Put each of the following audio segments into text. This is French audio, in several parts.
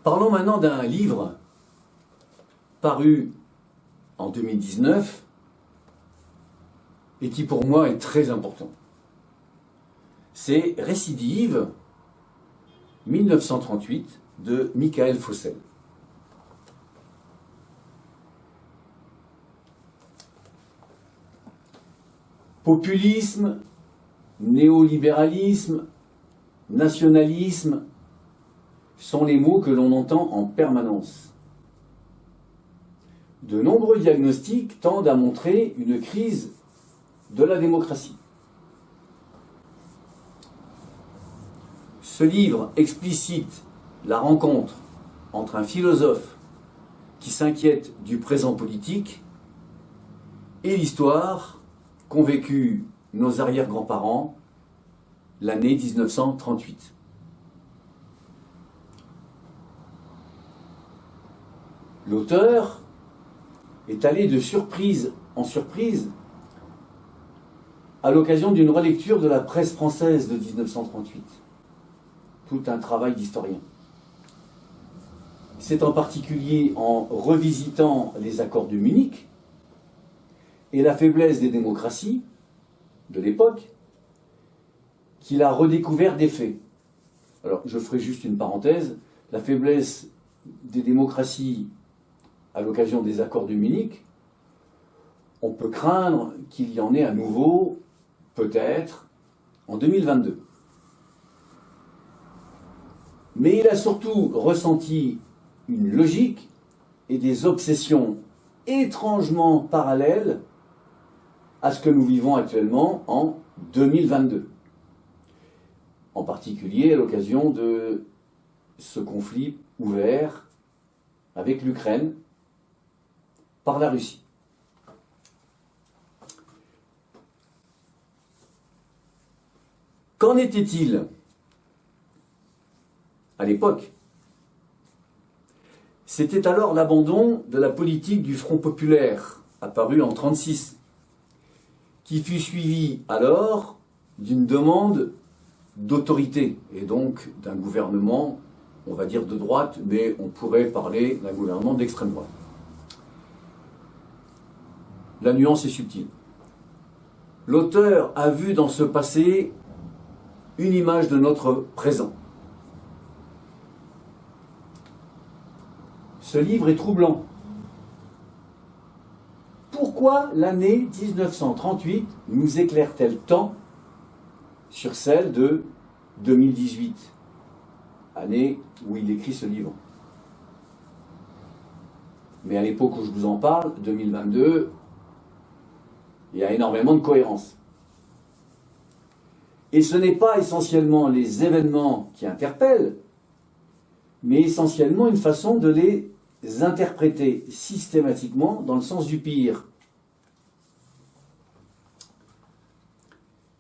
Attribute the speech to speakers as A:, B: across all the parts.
A: Parlons maintenant d'un livre paru en 2019 et qui pour moi est très important. C'est Récidive 1938 de Michael Fossel. Populisme, néolibéralisme, nationalisme sont les mots que l'on entend en permanence. De nombreux diagnostics tendent à montrer une crise de la démocratie. Ce livre explicite la rencontre entre un philosophe qui s'inquiète du présent politique et l'histoire qu'ont vécu nos arrière-grands-parents l'année 1938. L'auteur est allé de surprise en surprise à l'occasion d'une relecture de la presse française de 1938. Tout un travail d'historien. C'est en particulier en revisitant les accords de Munich et la faiblesse des démocraties de l'époque qu'il a redécouvert des faits. Alors, je ferai juste une parenthèse. La faiblesse des démocraties à l'occasion des accords de Munich, on peut craindre qu'il y en ait à nouveau, peut-être, en 2022. Mais il a surtout ressenti une logique et des obsessions étrangement parallèles à ce que nous vivons actuellement en 2022. En particulier à l'occasion de ce conflit ouvert avec l'Ukraine par la Russie. Qu'en était-il à l'époque? C'était alors l'abandon de la politique du Front populaire, apparu en 1936, qui fut suivi alors d'une demande d'autorité, et donc d'un gouvernement, on va dire de droite, mais on pourrait parler d'un gouvernement d'extrême droite. La nuance est subtile. L'auteur a vu dans ce passé une image de notre présent. Ce livre est troublant. Pourquoi l'année 1938 nous éclaire-t-elle tant sur celle de 2018, année où il écrit ce livre? Mais à l'époque où je vous en parle, 2022, il y a énormément de cohérence. Et ce n'est pas essentiellement les événements qui interpellent, mais essentiellement une façon de les interpréter systématiquement dans le sens du pire.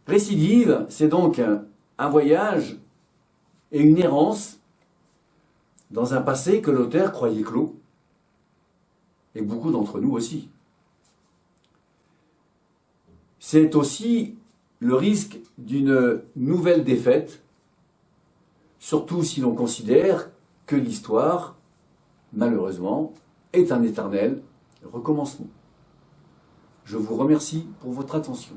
A: Récidive, c'est donc un voyage et une errance dans un passé que l'auteur croyait clos, et beaucoup d'entre nous aussi. C'est aussi le risque d'une nouvelle défaite, surtout si l'on considère que l'histoire, malheureusement, est un éternel recommencement. Je vous remercie pour votre attention.